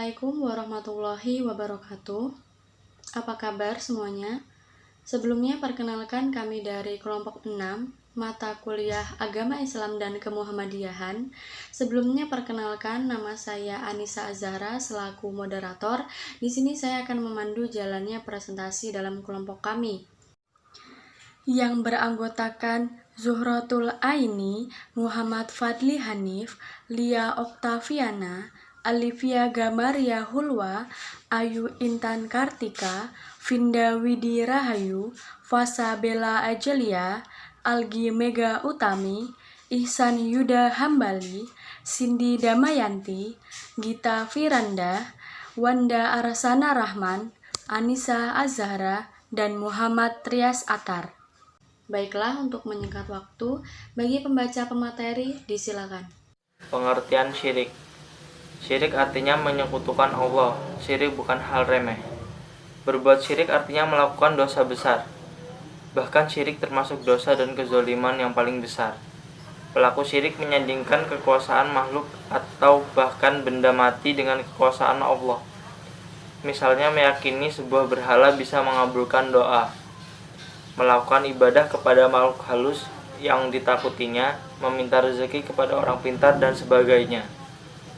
Assalamualaikum warahmatullahi wabarakatuh. Apa kabar semuanya? Sebelumnya perkenalkan kami dari kelompok 6 mata kuliah Agama Islam dan Kemuhammadiyahan. Sebelumnya perkenalkan, nama saya Anissa Azhara selaku moderator. Di sini saya akan memandu jalannya presentasi dalam kelompok kami yang beranggotakan Zuhratul Aini, Muhammad Fadli Hanif, Lia Oktaviana, Alivia Gamaria Hulwa, Ayu Intan Kartika, Vinda Widi Rahayu, Fasa Bella Ajelia, Algi Mega Utami, Ihsan Yuda Hambali, Cindy Damayanti, Gita Firanda, Wanda Arsana Rahman, Anissa Azhara, dan Muhammad Trias Atar. Baiklah, untuk menyingkat waktu, bagi pembaca pemateri disilakan. Pengertian syirik. Syirik artinya menyekutukan Allah. Syirik bukan hal remeh. Berbuat syirik artinya melakukan dosa besar. Bahkan syirik termasuk dosa dan kezaliman yang paling besar. Pelaku syirik menyandingkan kekuasaan makhluk atau bahkan benda mati dengan kekuasaan Allah. Misalnya meyakini sebuah berhala bisa mengabulkan doa, melakukan ibadah kepada makhluk halus yang ditakutinya, meminta rezeki kepada orang pintar, dan sebagainya.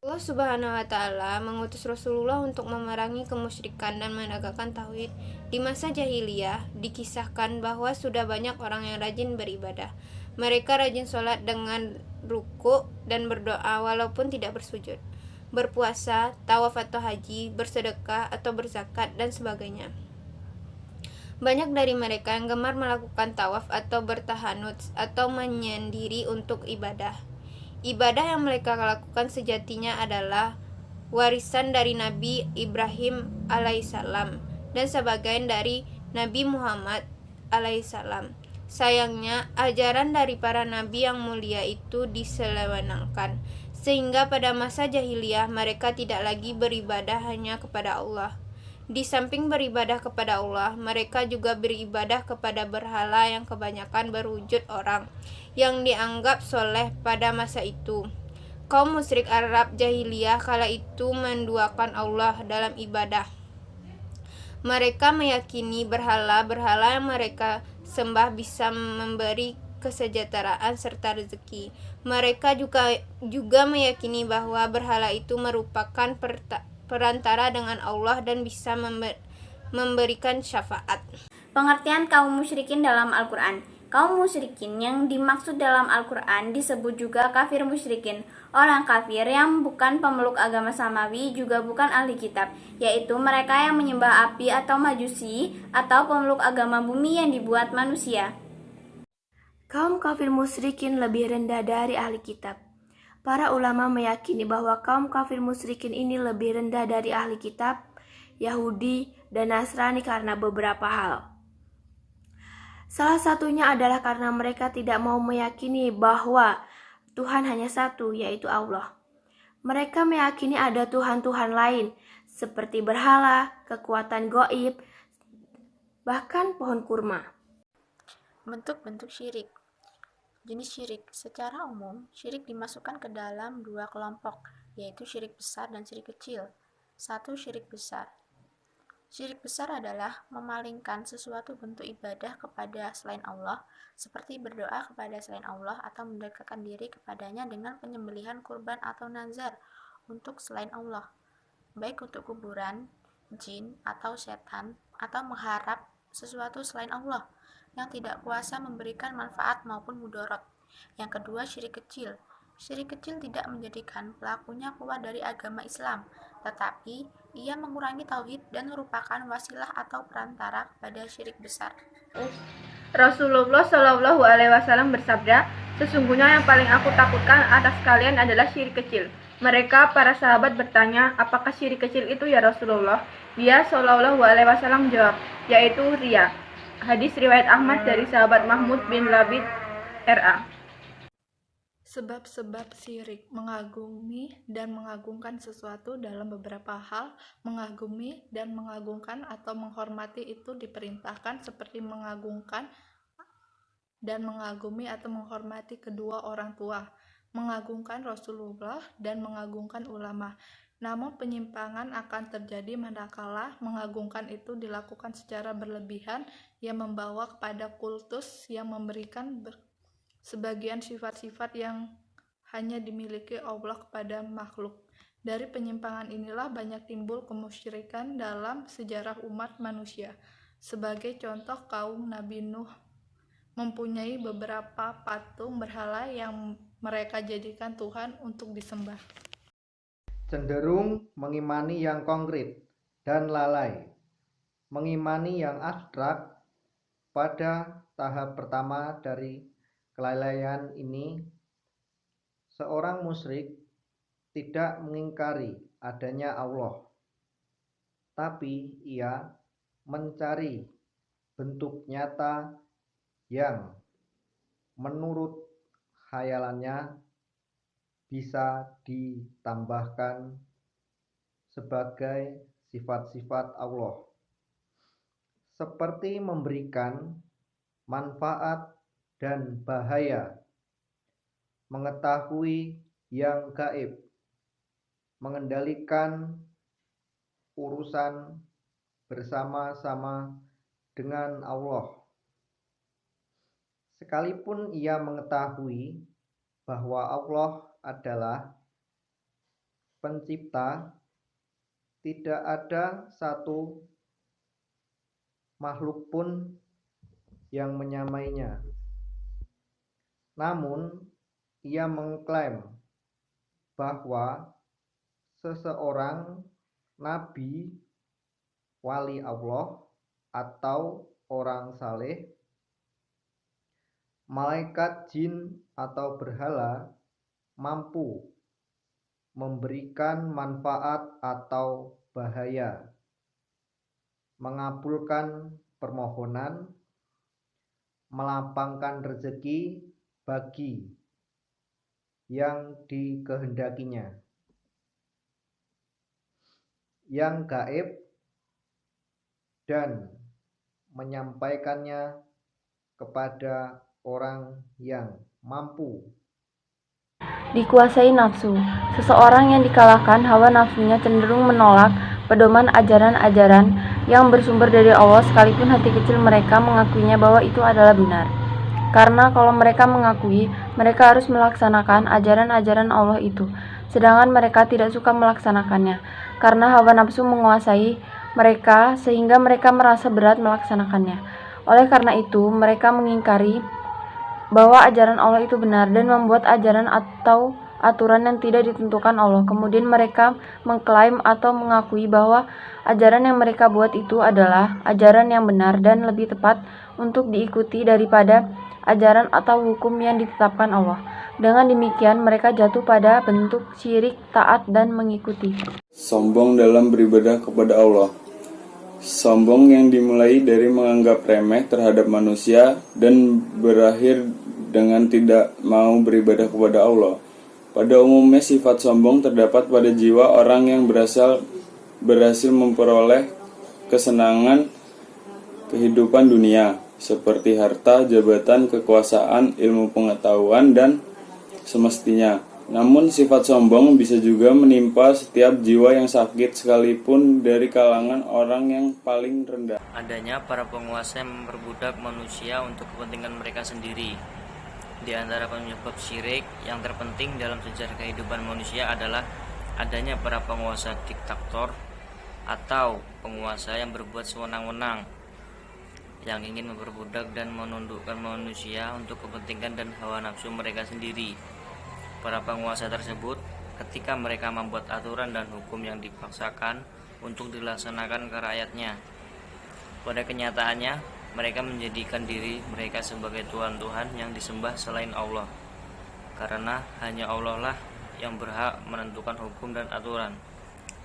Allah Subhanahu wa Ta'ala mengutus Rasulullah untuk memerangi kemusyrikan dan menegakkan tauhid. Di masa jahiliyah, dikisahkan bahwa sudah banyak orang yang rajin beribadah. Mereka rajin sholat dengan ruku dan berdoa walaupun tidak bersujud, berpuasa, tawaf atau haji, bersedekah atau berzakat, dan sebagainya. Banyak dari mereka yang gemar melakukan tawaf atau bertahanut atau menyendiri untuk ibadah. Ibadah yang mereka lakukan sejatinya adalah warisan dari Nabi Ibrahim alaihissalam dan sebagian dari Nabi Muhammad alaihissalam. Sayangnya, ajaran dari para nabi yang mulia itu diselewengkan, sehingga pada masa jahiliyah mereka tidak lagi beribadah hanya kepada Allah. Di samping beribadah kepada Allah, mereka juga beribadah kepada berhala yang kebanyakan berwujud orang yang dianggap soleh pada masa itu. Kaum musyrik Arab jahiliyah kala itu menduakan Allah dalam ibadah. Mereka meyakini berhala-berhala yang mereka sembah bisa memberi kesejahteraan serta rezeki. Mereka juga meyakini bahwa berhala itu merupakan perantara dengan Allah dan bisa memberikan syafaat. Pengertian kaum musyrikin dalam Al-Quran. Kaum musyrikin yang dimaksud dalam Al-Quran disebut juga kafir musyrikin. Orang kafir yang bukan pemeluk agama samawi juga bukan ahli kitab, yaitu mereka yang menyembah api atau majusi atau pemeluk agama bumi yang dibuat manusia. Kaum kafir musyrikin lebih rendah dari ahli kitab. Para ulama meyakini bahwa kaum kafir musyrikin ini lebih rendah dari ahli kitab, Yahudi, dan Nasrani karena beberapa hal. Salah satunya adalah karena mereka tidak mau meyakini bahwa Tuhan hanya satu, yaitu Allah. Mereka meyakini ada Tuhan-Tuhan lain, seperti berhala, kekuatan goib, bahkan pohon kurma. Bentuk-bentuk syirik. Jenis syirik. Secara umum, syirik dimasukkan ke dalam dua kelompok, yaitu syirik besar dan syirik kecil. 1. Syirik besar. Syirik besar adalah memalingkan sesuatu bentuk ibadah kepada selain Allah, seperti berdoa kepada selain Allah atau mendekatkan diri kepadanya dengan penyembelihan kurban atau nazar untuk selain Allah, baik untuk kuburan, jin, atau setan, atau mengharap sesuatu selain Allah yang tidak kuasa memberikan manfaat maupun mudorot. Yang kedua, syirik kecil. Syirik kecil tidak menjadikan pelakunya keluar dari agama Islam, tetapi ia mengurangi tauhid dan merupakan wasilah atau perantara kepada syirik besar. Rasulullah Shallallahu Alaihi Wasallam bersabda, sesungguhnya yang paling aku takutkan atas kalian adalah syirik kecil. Mereka, para sahabat bertanya, apakah syirik kecil itu ya Rasulullah? Dia Shallallahu Alaihi Wasallam jawab, yaitu riya. Hadis riwayat Ahmad dari sahabat Mahmud bin Labid R.A. Sebab-sebab syirik: mengagumi dan mengagungkan sesuatu dalam beberapa hal. Mengagumi dan mengagungkan atau menghormati itu diperintahkan, seperti mengagungkan dan mengagumi atau menghormati kedua orang tua, mengagungkan Rasulullah dan mengagungkan ulama. Namun penyimpangan akan terjadi manakala mengagungkan itu dilakukan secara berlebihan yang membawa kepada kultus yang memberikan sebagian sifat-sifat yang hanya dimiliki Allah kepada makhluk. Dari penyimpangan inilah banyak timbul kemusyrikan dalam sejarah umat manusia. Sebagai contoh, kaum Nabi Nuh mempunyai beberapa patung berhala yang mereka jadikan Tuhan untuk disembah. Cenderung mengimani yang konkret dan lalai, mengimani yang abstrak. Pada tahap pertama dari kelalaian ini, seorang musyrik tidak mengingkari adanya Allah, tapi ia mencari bentuk nyata yang menurut khayalannya bisa ditambahkan sebagai sifat-sifat Allah, seperti memberikan manfaat dan bahaya, mengetahui yang gaib, mengendalikan urusan bersama-sama dengan Allah. Sekalipun ia mengetahui bahwa Allah adalah pencipta, tidak ada satu makhluk pun yang menyamainya. Namun, ia mengklaim bahwa seseorang nabi, wali Allah, atau orang saleh, malaikat, jin, atau berhala mampu memberikan manfaat atau bahaya, mengabulkan permohonan, melapangkan rezeki bagi yang dikehendakinya, yang gaib, dan menyampaikannya kepada orang yang mampu. Dikuasai nafsu. Seseorang yang dikalahkan hawa nafsunya cenderung menolak pedoman ajaran-ajaran yang bersumber dari Allah, sekalipun hati kecil mereka mengakuinya bahwa itu adalah benar. Karena kalau mereka mengakui, mereka harus melaksanakan ajaran-ajaran Allah itu, sedangkan mereka tidak suka melaksanakannya, karena hawa nafsu menguasai mereka sehingga mereka merasa berat melaksanakannya. Oleh karena itu, mereka mengingkari bahwa ajaran Allah itu benar dan membuat ajaran atau aturan yang tidak ditentukan Allah. Kemudian mereka mengklaim atau mengakui bahwa ajaran yang mereka buat itu adalah ajaran yang benar dan lebih tepat untuk diikuti daripada ajaran atau hukum yang ditetapkan Allah. Dengan demikian mereka jatuh pada bentuk syirik, taat, dan mengikuti. Sombong dalam beribadah kepada Allah. Sombong yang dimulai dari menganggap remeh terhadap manusia dan berakhir dengan tidak mau beribadah kepada Allah. Pada umumnya sifat sombong terdapat pada jiwa orang yang berhasil memperoleh kesenangan kehidupan dunia, seperti harta, jabatan, kekuasaan, ilmu pengetahuan, dan semestinya. Namun sifat sombong bisa juga menimpa setiap jiwa yang sakit, sekalipun dari kalangan orang yang paling rendah. Adanya para penguasa yang memperbudak manusia untuk kepentingan mereka sendiri. Di antara penyebab syirik yang terpenting dalam sejarah kehidupan manusia adalah adanya para penguasa diktator atau penguasa yang berbuat sewenang-wenang, yang ingin memperbudak dan menundukkan manusia untuk kepentingan dan hawa nafsu mereka sendiri. Para penguasa tersebut, ketika mereka membuat aturan dan hukum yang dipaksakan untuk dilaksanakan ke rakyatnya, pada kenyataannya mereka menjadikan diri mereka sebagai Tuhan-Tuhan yang disembah selain Allah, karena hanya Allah lah yang berhak menentukan hukum dan aturan,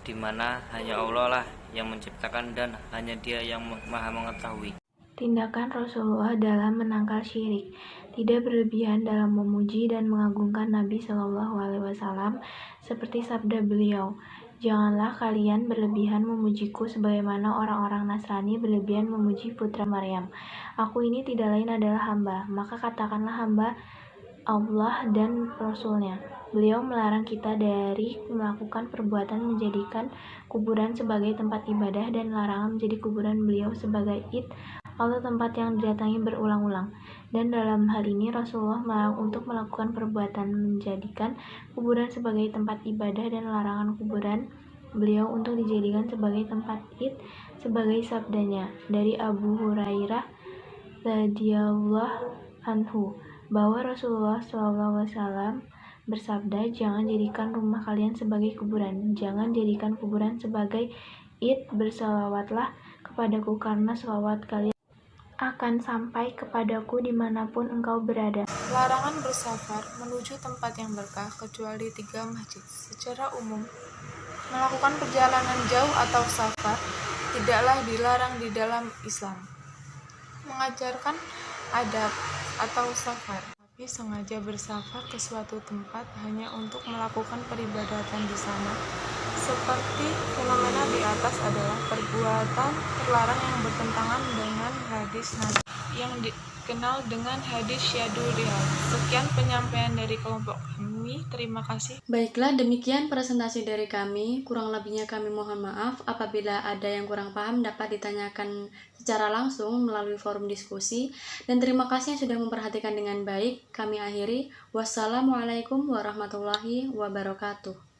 di mana hanya Allah lah yang menciptakan dan hanya Dia yang maha mengetahui. Tindakan Rasulullah dalam menangkal syirik. Tidak berlebihan dalam memuji dan mengagungkan Nabi Shallallahu Alaihi Wasallam, seperti sabda beliau, "Janganlah kalian berlebihan memujiku sebagaimana orang-orang Nasrani berlebihan memuji putra Maryam. Aku ini tidak lain adalah hamba, maka katakanlah hamba Allah dan Rasul-Nya. Beliau melarang kita dari melakukan perbuatan menjadikan kuburan sebagai tempat ibadah dan larangan menjadi kuburan beliau sebagai id atau tempat yang didatangi berulang-ulang. Dan dalam hal ini Rasulullah melarang untuk melakukan perbuatan menjadikan kuburan sebagai tempat ibadah dan larangan kuburan beliau untuk dijadikan sebagai tempat id sebagai sabdanya dari Abu Hurairah radhiyallahu anhu bahwa Rasulullah SAW bersabda, jangan jadikan rumah kalian sebagai kuburan, jangan jadikan kuburan sebagai id, bersalawatlah kepadaku karena salawat kalian akan sampai kepadaku dimanapun engkau berada. Larangan bersafar menuju tempat yang berkah kecuali 3 masjid. Secara umum, melakukan perjalanan jauh atau safar tidaklah dilarang di dalam Islam. Mengajarkan adab atau safar, tapi sengaja bersafar ke suatu tempat hanya untuk melakukan peribadatan di sana, seperti fenomena di atas adalah perbuatan terlarang yang bertentangan dengan hadis Nabi yang dikenal dengan hadis Syadul Rihal. Sekian penyampaian dari kelompok kami, terima kasih. Baiklah, demikian presentasi dari kami. Kurang lebihnya kami mohon maaf. Apabila ada yang kurang paham dapat ditanyakan secara langsung melalui forum diskusi. Dan terima kasih yang sudah memperhatikan dengan baik. Kami akhiri. Wassalamualaikum warahmatullahi wabarakatuh.